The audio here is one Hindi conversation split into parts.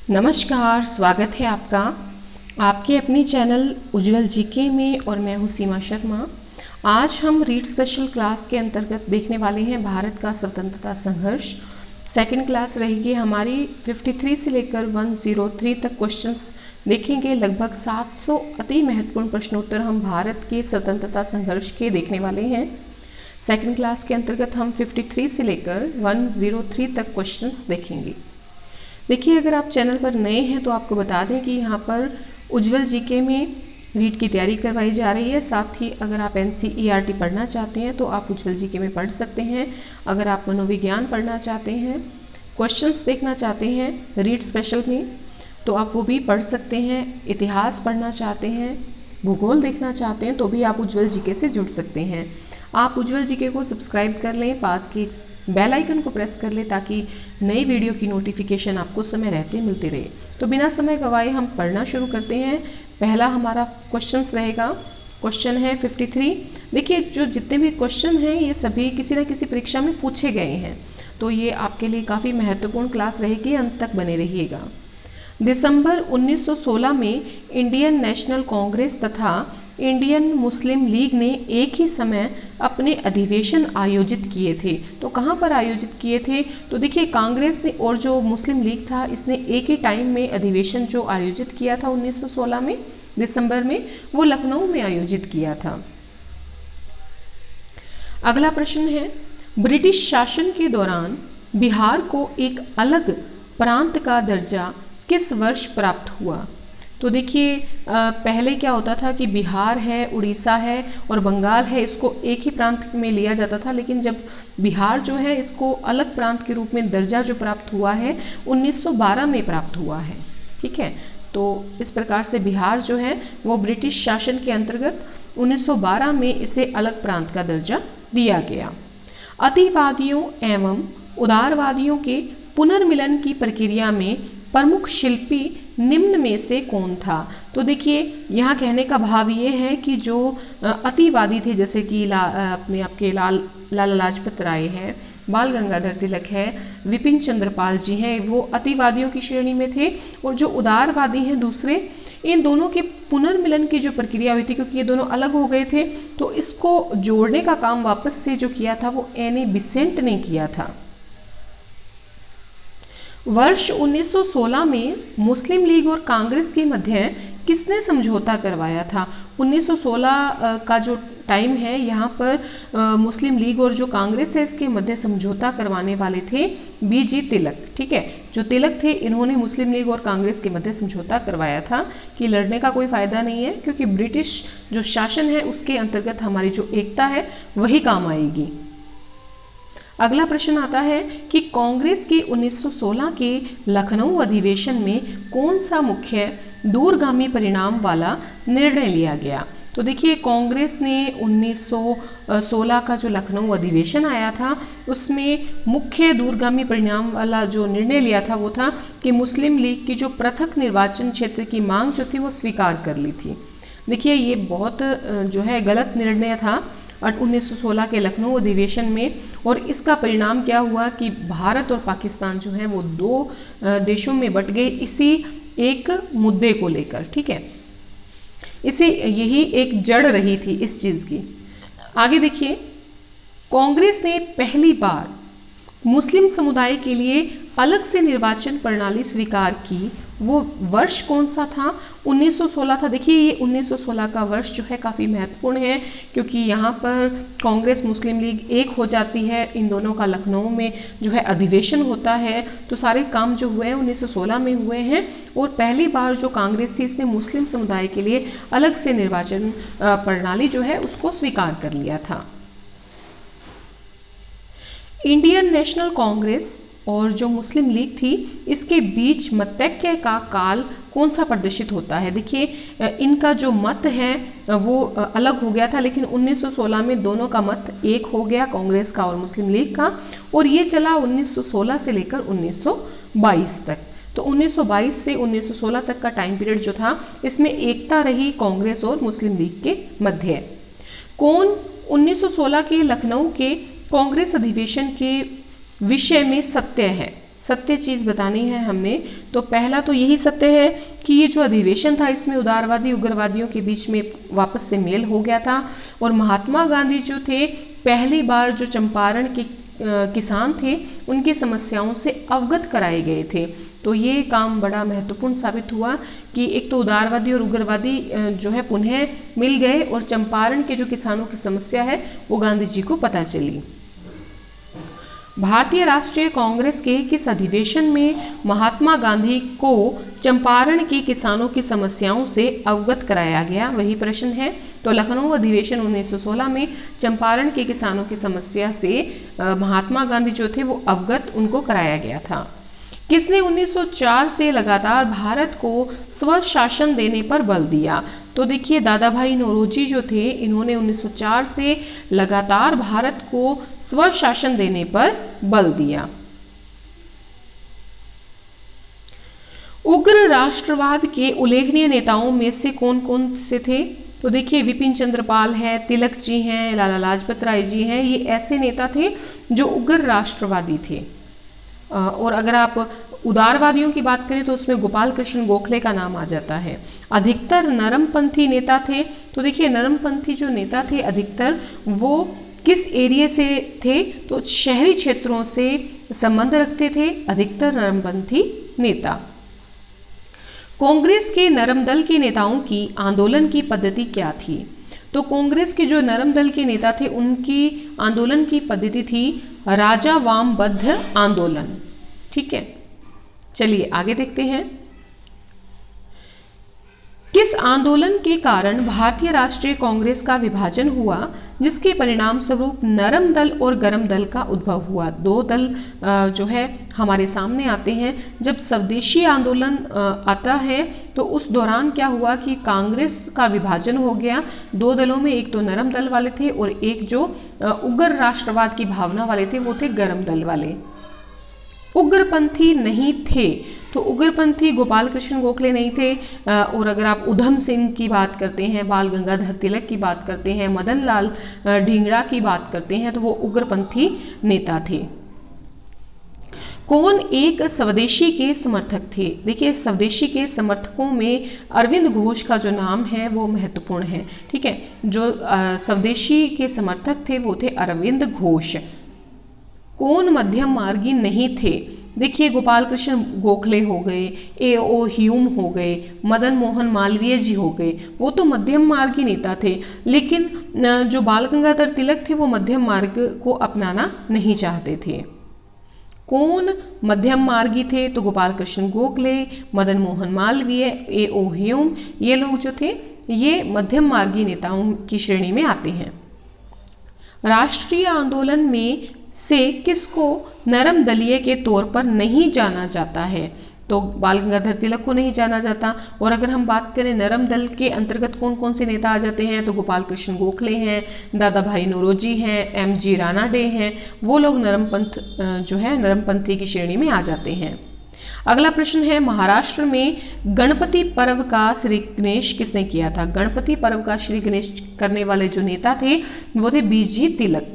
नमस्कार, स्वागत है आपका आपके अपने चैनल उज्ज्वल जीके में और मैं हूँ सीमा शर्मा। आज हम रीड स्पेशल क्लास के अंतर्गत देखने वाले हैं भारत का स्वतंत्रता संघर्ष। सेकंड क्लास रहेगी हमारी 53 से लेकर 103 तक क्वेश्चंस देखेंगे। लगभग 700 अति महत्वपूर्ण प्रश्नोत्तर हम भारत के स्वतंत्रता संघर्ष के देखने वाले हैं। सेकंड क्लास के अंतर्गत हम 53 से लेकर 103 तक क्वेश्चंस देखेंगे। देखिए, अगर आप चैनल पर नए हैं तो आपको बता दें कि यहाँ पर उज्ज्वल जीके में रीड की तैयारी करवाई जा रही है। साथ ही अगर आप NCERT पढ़ना चाहते हैं तो आप उज्ज्वल जीके में पढ़ सकते हैं। अगर आप मनोविज्ञान पढ़ना चाहते हैं, क्वेश्चंस देखना चाहते हैं रीड स्पेशल में, तो आप वो भी पढ़ सकते हैं। इतिहास पढ़ना चाहते हैं, भूगोल देखना चाहते हैं तो भी आप उज्ज्वल जीके से जुड़ सकते हैं। आप उज्ज्वल जीके को सब्सक्राइब कर लें, पास की बेल आइकन को प्रेस कर लें ताकि नई वीडियो की नोटिफिकेशन आपको समय रहते मिलती रहे। तो बिना समय गवाए हम पढ़ना शुरू करते हैं। पहला हमारा क्वेश्चंस रहेगा, क्वेश्चन है 53। देखिए, जो जितने भी क्वेश्चन हैं ये सभी किसी न किसी परीक्षा में पूछे गए हैं, तो ये आपके लिए काफ़ी महत्वपूर्ण क्लास रहेगी, अंत तक बने रहिएगा। दिसंबर 1916 में इंडियन नेशनल कांग्रेस तथा इंडियन मुस्लिम लीग ने एक ही समय अपने अधिवेशन आयोजित किए थे। तो कहाँ पर आयोजित किए थे? तो देखिए, कांग्रेस ने और जो मुस्लिम लीग था इसने एक ही टाइम में अधिवेशन जो आयोजित किया था 1916 में दिसंबर में, वो लखनऊ में आयोजित किया था। अगला प्रश्न है, ब्रिटिश शासन के दौरान बिहार को एक अलग प्रांत का दर्जा किस वर्ष प्राप्त हुआ? तो देखिए, पहले क्या होता था कि बिहार है, उड़ीसा है और बंगाल है, इसको एक ही प्रांत में लिया जाता था। लेकिन जब बिहार जो है इसको अलग प्रांत के रूप में दर्जा जो प्राप्त हुआ है 1912 में प्राप्त हुआ है। ठीक है, तो इस प्रकार से बिहार जो है वो ब्रिटिश शासन के अंतर्गत 1912 में इसे अलग प्रांत का दर्जा दिया गया। अतिवादियों एवं उदारवादियों के पुनर्मिलन की प्रक्रिया में प्रमुख शिल्पी निम्न में से कौन था? तो देखिए, यहाँ कहने का भाव ये है कि जो अतिवादी थे, जैसे कि आपके लाला लाजपत राय है, बाल गंगाधर तिलक है, विपिन चंद्र पाल जी हैं, वो अतिवादियों की श्रेणी में थे। और जो उदारवादी हैं दूसरे, इन दोनों के पुनर्मिलन की जो प्रक्रिया हुई थी, क्योंकि ये दोनों अलग हो गए थे, तो इसको जोड़ने का काम वापस से जो किया था वो एन ए बिसेंट ने किया था। वर्ष 1916 में मुस्लिम लीग और कांग्रेस के मध्य किसने समझौता करवाया था? 1916 का जो टाइम है यहाँ पर मुस्लिम लीग और जो कांग्रेस है इसके मध्य समझौता करवाने वाले थे BG तिलक। ठीक है, जो तिलक थे इन्होंने मुस्लिम लीग और कांग्रेस के मध्य समझौता करवाया था कि लड़ने का कोई फ़ायदा नहीं है, क्योंकि ब्रिटिश जो शासन है उसके अंतर्गत हमारी जो एकता है वही काम आएगी। अगला प्रश्न आता है कि कांग्रेस के 1916 के लखनऊ अधिवेशन में कौन सा मुख्य दूरगामी परिणाम वाला निर्णय लिया गया? तो देखिए, कांग्रेस ने 1916 का जो लखनऊ अधिवेशन आया था उसमें मुख्य दूरगामी परिणाम वाला जो निर्णय लिया था वो था कि मुस्लिम लीग की जो पृथक निर्वाचन क्षेत्र की मांग जो थी वो स्वीकार कर ली थी। देखिए, ये बहुत जो है गलत निर्णय था 1916 के लखनऊ अधिवेशन में, और इसका परिणाम क्या हुआ कि भारत और पाकिस्तान जो है वो दो देशों में बट गए इसी एक मुद्दे को लेकर। ठीक है, यही एक जड़ रही थी इस चीज़ की। आगे देखिए, कांग्रेस ने पहली बार मुस्लिम समुदाय के लिए अलग से निर्वाचन प्रणाली स्वीकार की, वो वर्ष कौन सा था? 1916 था। देखिए, ये 1916 का वर्ष जो है काफ़ी महत्वपूर्ण है, क्योंकि यहाँ पर कांग्रेस मुस्लिम लीग एक हो जाती है, इन दोनों का लखनऊ में जो है अधिवेशन होता है। तो सारे काम जो हुए हैं 1916 में हुए हैं, और पहली बार जो कांग्रेस थी इसने मुस्लिम समुदाय के लिए अलग से निर्वाचन प्रणाली जो है उसको स्वीकार कर लिया था। इंडियन नेशनल कांग्रेस और जो मुस्लिम लीग थी इसके बीच मतैक्य का काल कौन सा प्रदर्शित होता है? देखिए, इनका जो मत है वो अलग हो गया था, लेकिन 1916 में दोनों का मत एक हो गया, कांग्रेस का और मुस्लिम लीग का, और ये चला 1916 से लेकर 1922 तक। तो 1922 से 1916 तक का टाइम पीरियड जो था इसमें एकता रही कांग्रेस और मुस्लिम लीग के मध्य। कौन 1916 के लखनऊ के कांग्रेस अधिवेशन के विषय में सत्य है? सत्य चीज़ बतानी है हमने। तो पहला तो यही सत्य है कि ये जो अधिवेशन था इसमें उदारवादी उग्रवादियों के बीच में वापस से मेल हो गया था और महात्मा गांधी जो थे पहली बार जो चंपारण के किसान थे उनकी समस्याओं से अवगत कराए गए थे। तो ये काम बड़ा महत्वपूर्ण साबित हुआ कि एक तो उदारवादी और उग्रवादी जो है पुनः मिल गए और चंपारण के जो किसानों की समस्या है वो गांधी जी को पता चली। भारतीय राष्ट्रीय कांग्रेस के किस अधिवेशन में महात्मा गांधी को चंपारण के किसानों की समस्याओं से अवगत कराया गया, वही प्रश्न है। तो लखनऊ अधिवेशन 1916 में चंपारण के किसानों की समस्या से महात्मा गांधी जो थे वो अवगत उनको कराया गया था। किसने 1904 से लगातार भारत को स्वशासन देने पर बल दिया? तो देखिए दादा भाई नौरोजी जो थे इन्होंने 1904 से लगातार भारत को स्वशासन देने पर बल दिया। उग्र राष्ट्रवाद के उल्लेखनीय नेताओं में से कौन कौन से थे? तो देखिए विपिन चंद्र पाल है, तिलक जी हैं, लाला लाजपत राय जी हैं, ये ऐसे नेता थे जो उग्र राष्ट्रवादी थे। और अगर आप उदारवादियों की बात करें तो उसमें गोपाल कृष्ण गोखले का नाम आ जाता है। अधिकतर नरमपंथी नेता थे। तो देखिए नरमपंथी जो नेता थे अधिकतर वो किस एरिया से थे? तो शहरी क्षेत्रों से संबंध रखते थे अधिकतर नरमपंथी नेता। कांग्रेस के नरम दल के नेताओं की आंदोलन की पद्धति क्या थी? तो कांग्रेस के जो नरम दल के नेता थे उनकी आंदोलन की पद्धति थी राजा वामबद्ध आंदोलन। ठीक है, चलिए आगे देखते हैं। किस आंदोलन के कारण भारतीय राष्ट्रीय कांग्रेस का विभाजन हुआ जिसके परिणाम स्वरूप नरम दल और गरम दल का उद्भव हुआ? दो दल जो है हमारे सामने आते हैं। जब स्वदेशी आंदोलन आता है तो उस दौरान क्या हुआ कि कांग्रेस का विभाजन हो गया दो दलों में, एक तो नरम दल वाले थे और एक जो उग्र राष्ट्रवाद की भावना वाले थे वो थे गरम दल वाले। उग्रपंथी नहीं थे, तो उग्रपंथी गोपाल कृष्ण गोखले नहीं थे। और अगर आप उधम सिंह की बात करते हैं, बाल गंगाधर तिलक की बात करते हैं, मदन लाल ढींगरा की बात करते हैं तो वो उग्रपंथी नेता थे। कौन एक स्वदेशी के समर्थक थे? देखिए स्वदेशी के समर्थकों में अरविंद घोष का जो नाम है वो महत्वपूर्ण है। ठीक है, जो स्वदेशी के समर्थक थे वो थे अरविंद घोष। कौन मध्यम मार्गी नहीं थे? देखिए गोपाल कृष्ण गोखले हो गए, A.O. ह्यूम हो गए, मदन मोहन मालवीय जी हो गए, वो तो मध्यम मार्गी नेता थे। लेकिन जो बाल गंगाधर तिलक थे वो मध्यम मार्ग को अपनाना नहीं चाहते थे। कौन मध्यम मार्गी थे? तो गोपाल कृष्ण गोखले, मदन मोहन मालवीय, A.O. ह्यूम, ये लोग जो थे ये मध्यम मार्गी नेताओं की श्रेणी में आते हैं। राष्ट्रीय आंदोलन में से किसको नरम दलीय के तौर पर नहीं जाना जाता है? तो बाल गंगाधर तिलक को नहीं जाना जाता। और अगर हम बात करें नरम दल के अंतर्गत कौन कौन से नेता आ जाते हैं तो गोपाल कृष्ण गोखले हैं, दादा भाई नौरोजी हैं, M.G. रानाडे हैं, वो लोग नरमपंथ जो है नरमपंथी की श्रेणी में आ जाते हैं। अगला प्रश्न है महाराष्ट्र में गणपति पर्व का श्री गणेश किसने किया था? गणपति पर्व का श्री गणेश करने वाले जो नेता थे वो थे B.G. तिलक।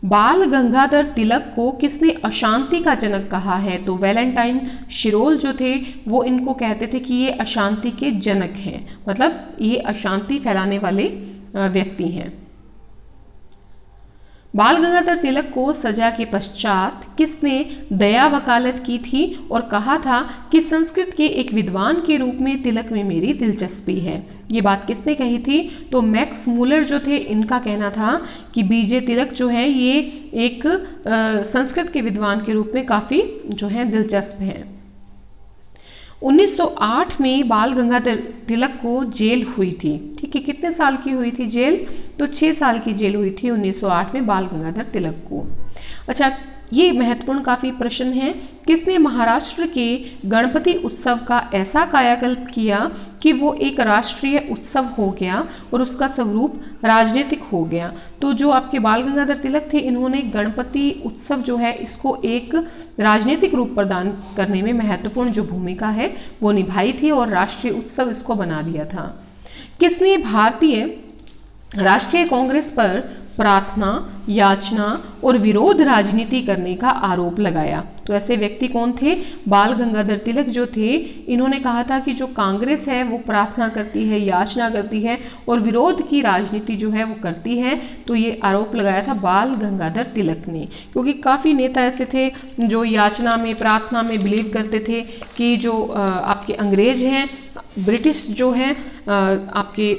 बाल गंगाधर तिलक को किसने अशांति का जनक कहा है? तो वैलेंटाइन शिरोल जो थे वो इनको कहते थे कि ये अशांति के जनक हैं, मतलब ये अशांति फैलाने वाले व्यक्ति हैं। बाल गंगाधर तिलक को सजा के पश्चात किसने दया वकालत की थी और कहा था कि संस्कृत के एक विद्वान के रूप में तिलक में मेरी दिलचस्पी है? ये बात किसने कही थी? तो मैक्स मूलर जो थे इनका कहना था कि B.J. तिलक जो है ये एक संस्कृत के विद्वान के रूप में काफ़ी जो है दिलचस्प हैं। 1908 में बाल गंगाधर तिलक को जेल हुई थी। ठीक है, कितने साल की हुई थी जेल? तो 6 साल की जेल हुई थी 1908 में बाल गंगाधर तिलक को। अच्छा, ये महत्वपूर्ण काफ़ी प्रश्न है। किसने महाराष्ट्र के गणपति उत्सव का ऐसा कायाकल्प किया कि वो एक राष्ट्रीय उत्सव हो गया और उसका स्वरूप राजनीतिक हो गया? तो जो आपके बाल गंगाधर तिलक थे इन्होंने गणपति उत्सव जो है इसको एक राजनीतिक रूप प्रदान करने में महत्वपूर्ण जो भूमिका है वो निभाई थी और राष्ट्रीय उत्सव इसको बना दिया था। किसने भारतीय राष्ट्रीय कांग्रेस पर प्रार्थना, याचना और विरोध राजनीति करने का आरोप लगाया। तो ऐसे व्यक्ति कौन थे? बाल गंगाधर तिलक जो थे, इन्होंने कहा था कि जो कांग्रेस है वो प्रार्थना करती है, याचना करती है और विरोध की राजनीति जो है वो करती है। तो ये आरोप लगाया था बाल गंगाधर तिलक ने, क्योंकि काफ़ी नेता ऐसे थे जो याचना में, प्रार्थना में बिलीव करते थे कि जो आपके अंग्रेज हैं, ब्रिटिश जो हैं आपके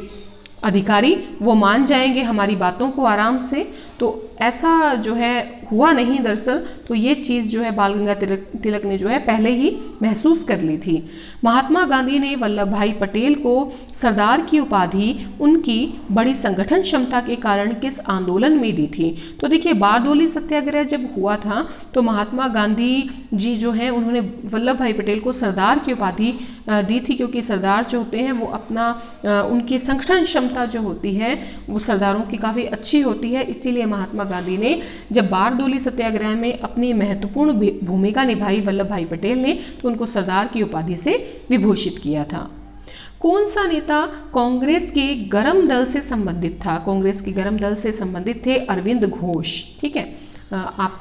अधिकारी, वो मान जाएंगे हमारी बातों को आराम से। तो ऐसा जो है हुआ नहीं दरअसल। तो ये चीज़ जो है बाल गंगाधर तिलक ने जो है पहले ही महसूस कर ली थी। महात्मा गांधी ने वल्लभ भाई पटेल को सरदार की उपाधि उनकी बड़ी संगठन क्षमता के कारण किस आंदोलन में दी थी? तो देखिए, बारडोली सत्याग्रह जब हुआ था तो महात्मा गांधी जी जो हैं उन्होंने वल्लभ भाई पटेल को सरदार की उपाधि दी थी, क्योंकि सरदार जो होते हैं वो अपना उनकी संगठन क्षमता जो होती है वो सरदारों की काफ़ी अच्छी होती है। इसीलिए महात्मा गांधी ने जब बारडोली सत्याग्रह में अपनी महत्वपूर्ण भूमिका निभाई वल्लभ भाई पटेल ने, तो उनको सरदार की उपाधि से विभूषित किया था। कौन सा नेता कांग्रेस के गरम दल से संबंधित था? कांग्रेस के गरम दल से संबंधित थे अरविंद घोष। ठीक है, आप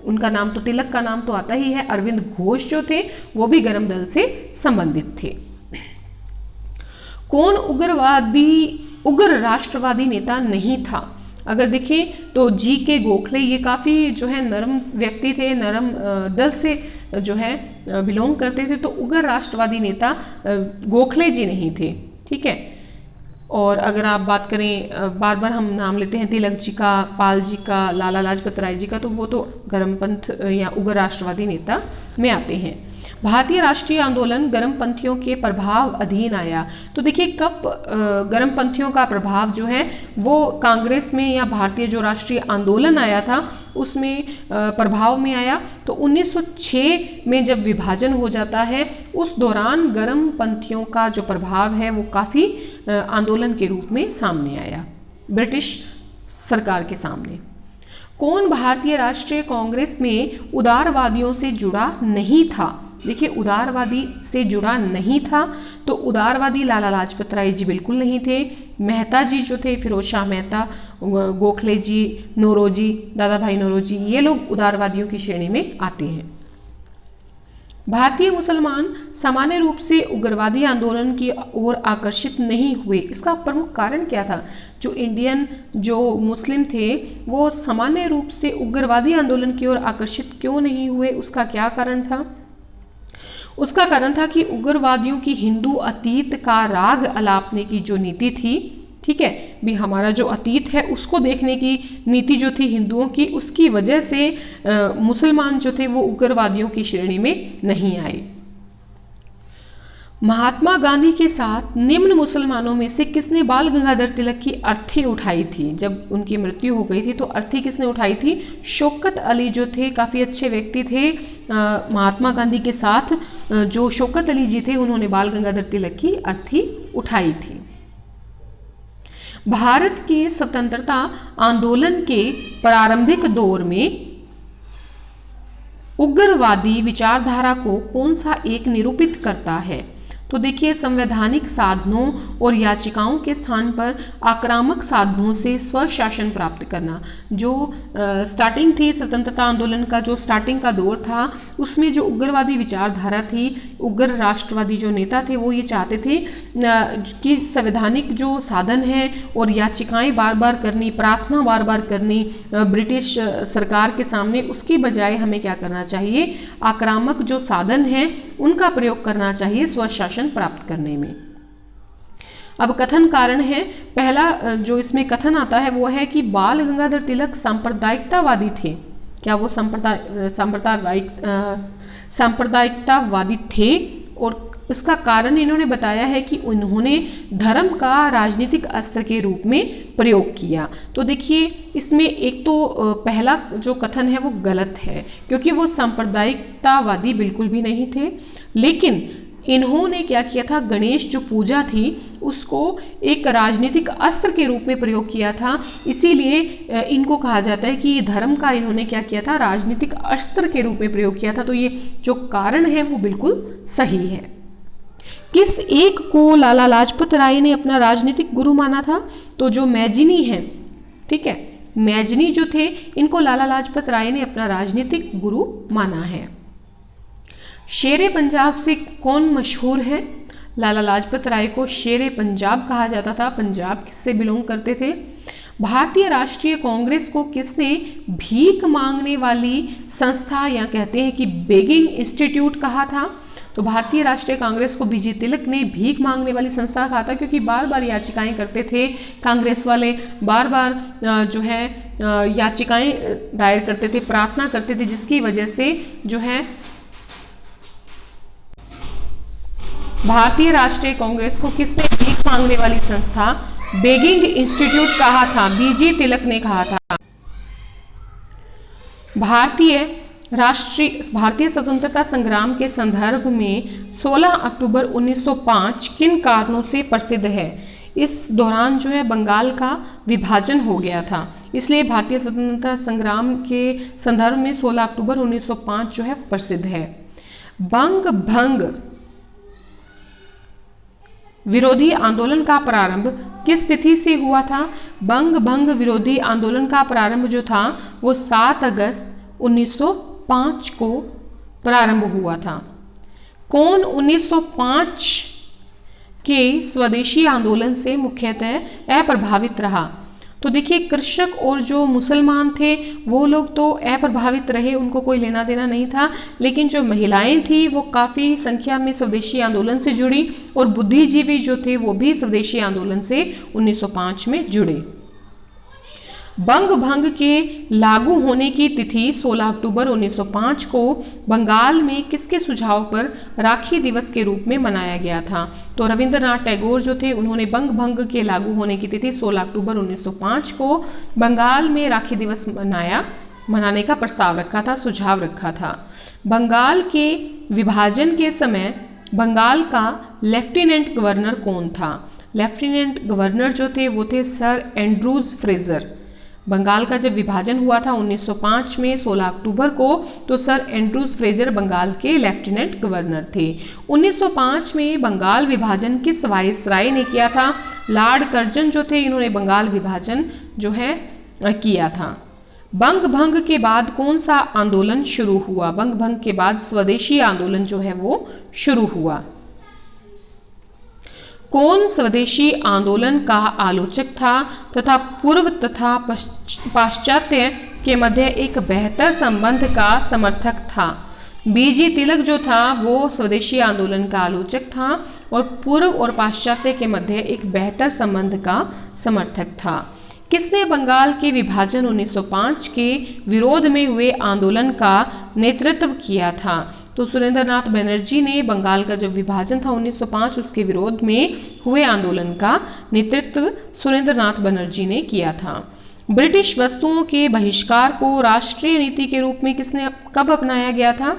उनका नाम तो, तिलक का नाम तो आता ही है। अरविंद घोष जो थे वो भी गरम दल से संबंधित थे। कौन उग्र राष्ट्रवादी नेता नहीं था? अगर देखें तो जी.के. गोखले, ये काफ़ी जो है नरम व्यक्ति थे, नरम दल से जो है बिलोंग करते थे। तो उग्र राष्ट्रवादी नेता गोखले जी नहीं थे। ठीक है, और अगर आप बात करें, बार बार हम नाम लेते हैं तिलक जी का, पाल जी का, लाला लाजपत राय जी का, तो वो तो गर्मपंथ या उग्र राष्ट्रवादी नेता में आते हैं। भारतीय राष्ट्रीय आंदोलन गर्मपंथियों के प्रभाव अधीन आया। तो देखिए, कब गर्मपंथियों का प्रभाव जो है वो कांग्रेस में या भारतीय जो राष्ट्रीय आंदोलन आया था उसमें प्रभाव में आया? तो 1906 में जब विभाजन हो जाता है उस दौरान गर्मपंथियों का जो प्रभाव है वो काफ़ी आंदोलन के रूप में सामने आया ब्रिटिश सरकार के सामने। कौन भारतीय राष्ट्रीय कांग्रेस में उदारवादियों से जुड़ा नहीं था? देखिए, उदारवादी से जुड़ा नहीं था तो उदारवादी लाला लाजपत राय जी बिल्कुल नहीं थे। मेहता जी जो थे, फिरोज शाह मेहता, गोखले जी, नौरोजी, दादा भाई नौरोजी, ये लोग उदारवादियों की श्रेणी में आते हैं। भारतीय मुसलमान सामान्य रूप से उग्रवादी आंदोलन की ओर आकर्षित नहीं हुए। इसका प्रमुख कारण क्या था? जो इंडियन जो मुस्लिम थे वो सामान्य रूप से उग्रवादी आंदोलन की ओर आकर्षित क्यों नहीं हुए? उसका क्या कारण था? उसका कारण था कि उग्रवादियों की हिंदू अतीत का राग अलापने की जो नीति थी, ठीक है, भी हमारा जो अतीत है उसको देखने की नीति जो थी हिंदुओं की, उसकी वजह से मुसलमान जो थे वो उग्रवादियों की श्रेणी में नहीं आए। महात्मा गांधी के साथ निम्न मुसलमानों में से किसने बाल गंगाधर तिलक की अर्थी उठाई थी? जब उनकी मृत्यु हो गई थी तो अर्थी किसने उठाई थी? शौकत अली जो थे, काफ़ी अच्छे व्यक्ति थे महात्मा गांधी के साथ, जो शौकत अली जी थे उन्होंने बाल गंगाधर तिलक की अर्थी उठाई थी। भारत के स्वतंत्रता आंदोलन के प्रारंभिक दौर में उग्रवादी विचारधारा को कौन सा एक निरूपित करता है? तो देखिए, संवैधानिक साधनों और याचिकाओं के स्थान पर आक्रामक साधनों से स्वशासन प्राप्त करना। जो स्टार्टिंग थी स्वतंत्रता आंदोलन का, जो स्टार्टिंग का दौर था उसमें जो उग्रवादी विचारधारा थी, उग्र राष्ट्रवादी जो नेता थे वो ये चाहते थे कि संवैधानिक जो साधन है और याचिकाएं बार बार करनी, प्रार्थना बार बार करनी ब्रिटिश सरकार के सामने, उसकी बजाय हमें क्या करना चाहिए? आक्रामक जो साधन हैं उनका प्रयोग करना चाहिए स्वशासन प्राप्त करने में। अब कथन कारण है। पहला जो इसमें कथन आता है वो है कि बाल गंगाधर तिलक सांप्रदायिकतावादी थे। क्या वो सांप्रदायिकतावादी थे? और इसका कारण इन्होंने बताया है कि उन्होंने धर्म का राजनीतिक अस्त्र के रूप में प्रयोग किया। तो देखिए, इसमें एक तो पहला जो कथन है वो गलत है, क्योंकि वो सांप्रदायिकतावादी बिल्कुल भी नहीं थे, लेकिन इन्होंने क्या किया था? गणेश जो पूजा थी उसको एक राजनीतिक अस्त्र के रूप में प्रयोग किया था। इसीलिए इनको कहा जाता है कि धर्म का इन्होंने क्या किया था? राजनीतिक अस्त्र के रूप में प्रयोग किया था। तो ये जो कारण है वो बिल्कुल सही है। किस एक को लाला लाजपत राय ने अपना राजनीतिक गुरु माना था? तो जो मैजिनी है, ठीक है, मैजनी जो थे, इनको लाला लाजपत राय ने अपना राजनीतिक गुरु माना है। शेरे पंजाब से कौन मशहूर है? लाला लाजपत राय को शेरे पंजाब कहा जाता था, पंजाब से बिलोंग करते थे। भारतीय राष्ट्रीय कांग्रेस को किसने भीख मांगने वाली संस्था या कहते हैं कि बेगिंग इंस्टीट्यूट कहा था? तो भारतीय राष्ट्रीय कांग्रेस को बीजी तिलक ने भीख मांगने वाली संस्था कहा था, क्योंकि बार बार याचिकाएं करते थे कांग्रेस वाले, बार बार जो है याचिकाएं दायर करते थे, प्रार्थना करते थे, जिसकी वजह से जो है भारतीय राष्ट्रीय कांग्रेस को किसने भीख मांगने वाली संस्था बेगिंग इंस्टीट्यूट कहा था? बीजी तिलक ने कहा था। भारतीय स्वतंत्रता संग्राम के संदर्भ में 16 अक्टूबर 1905 किन कारणों से प्रसिद्ध है? इस दौरान जो है बंगाल का विभाजन हो गया था, इसलिए भारतीय स्वतंत्रता संग्राम के संदर्भ में 16 अक्टूबर 1905 जो है प्रसिद्ध है। बंग भंग विरोधी आंदोलन का प्रारंभ किस तिथि से हुआ था? बंग भंग विरोधी आंदोलन का प्रारंभ जो था वो 7 अगस्त 1905 को प्रारंभ हुआ था। कौन 1905 के स्वदेशी आंदोलन से मुख्यतः अप्रभावित रहा? तो देखिए, कृषक और जो मुसलमान थे वो लोग तो अप्रभावित रहे, उनको कोई लेना देना नहीं था, लेकिन जो महिलाएं थी वो काफ़ी संख्या में स्वदेशी आंदोलन से जुड़ी, और बुद्धिजीवी जो थे वो भी स्वदेशी आंदोलन से 1905 में जुड़े। बंग भंग के लागू होने की तिथि 16 अक्टूबर 1905 को बंगाल में किसके सुझाव पर राखी दिवस के रूप में मनाया गया था? तो रविंद्रनाथ टैगोर जो थे उन्होंने बंग भंग के लागू होने की तिथि 16 अक्टूबर 1905 को बंगाल में राखी दिवस मनाने का प्रस्ताव रखा था, सुझाव रखा था। बंगाल के विभाजन के समय बंगाल का लेफ्टिनेंट गवर्नर कौन था? लेफ्टिनेंट गवर्नर जो थे वो थे सर एंड्रूज फ्रेजर। बंगाल का जब विभाजन हुआ था 1905 में 16 अक्टूबर को, तो सर एंड्रूज फ्रेजर बंगाल के लेफ्टिनेंट गवर्नर थे। 1905 में बंगाल विभाजन किस वायसराय ने किया था? लॉर्ड कर्जन जो थे इन्होंने बंगाल विभाजन जो है किया था। बंग भंग के बाद कौन सा आंदोलन शुरू हुआ? बंग भंग के बाद स्वदेशी आंदोलन जो है वो शुरू हुआ। कौन स्वदेशी आंदोलन का आलोचक था तथा पूर्व तथा पाश्चात्य के मध्य एक बेहतर संबंध का समर्थक था? बीजी तिलक जो था वो स्वदेशी आंदोलन का आलोचक था और पूर्व और पाश्चात्य के मध्य एक बेहतर संबंध का समर्थक था। किसने बंगाल के विभाजन 1905 के विरोध में हुए आंदोलन का नेतृत्व किया था? तो सुरेंद्रनाथ बनर्जी ने बंगाल का जो विभाजन था 1905 उसके विरोध में हुए आंदोलन का नेतृत्व सुरेंद्रनाथ बनर्जी ने किया था। ब्रिटिश वस्तुओं के बहिष्कार को राष्ट्रीय नीति के रूप में कब अपनाया गया था?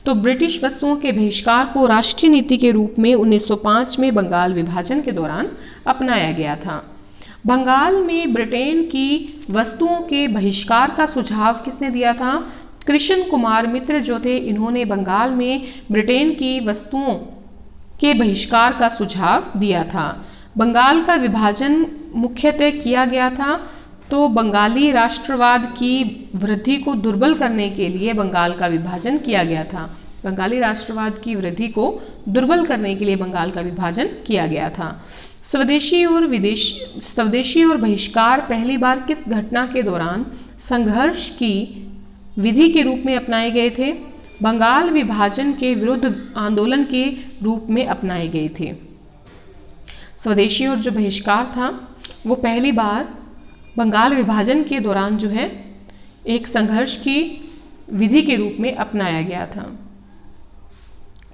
तो ब्रिटिश वस्तुओं के बहिष्कार को राष्ट्रीय नीति के रूप में 1905 में बंगाल विभाजन के दौरान अपनाया गया था। बंगाल में ब्रिटेन की वस्तुओं के बहिष्कार का सुझाव किसने दिया था? कृष्ण कुमार मित्र जो थे इन्होंने बंगाल में ब्रिटेन की वस्तुओं के बहिष्कार का सुझाव दिया था। बंगाल का विभाजन मुख्यतः किया गया था तो बंगाली राष्ट्रवाद की वृद्धि को दुर्बल करने के लिए बंगाल का विभाजन किया गया था। बंगाली राष्ट्रवाद की वृद्धि को दुर्बल करने के लिए बंगाल का विभाजन किया गया था। स्वदेशी और बहिष्कार पहली बार किस घटना के दौरान संघर्ष की विधि के रूप में अपनाए गए थे? बंगाल विभाजन के विरुद्ध आंदोलन के रूप में अपनाए गए थे। स्वदेशी और जो बहिष्कार था वो पहली बार बंगाल विभाजन के दौरान जो है एक संघर्ष की विधि के रूप में अपनाया गया था।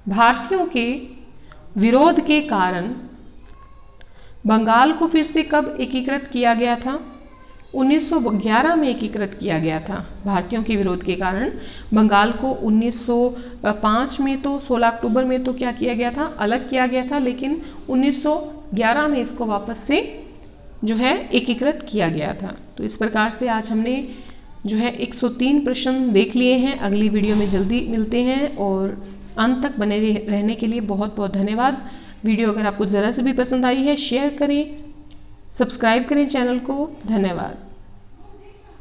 भारतीयों के विरोध के कारण बंगाल को फिर से कब एकीकृत किया गया था? 1911 में एकीकृत किया गया था। भारतीयों के विरोध के कारण बंगाल को 1905 में तो 16 अक्टूबर में तो क्या किया गया था, अलग किया गया था, लेकिन 1911 में इसको वापस से जो है एकीकृत किया गया था। तो इस प्रकार से आज हमने जो है 103 प्रश्न देख लिए हैं। अगली वीडियो में जल्दी मिलते हैं और अंत तक बने रहने के लिए बहुत बहुत धन्यवाद। वीडियो अगर आपको ज़रा से भी पसंद आई है शेयर करें, सब्सक्राइब करें चैनल को। धन्यवाद।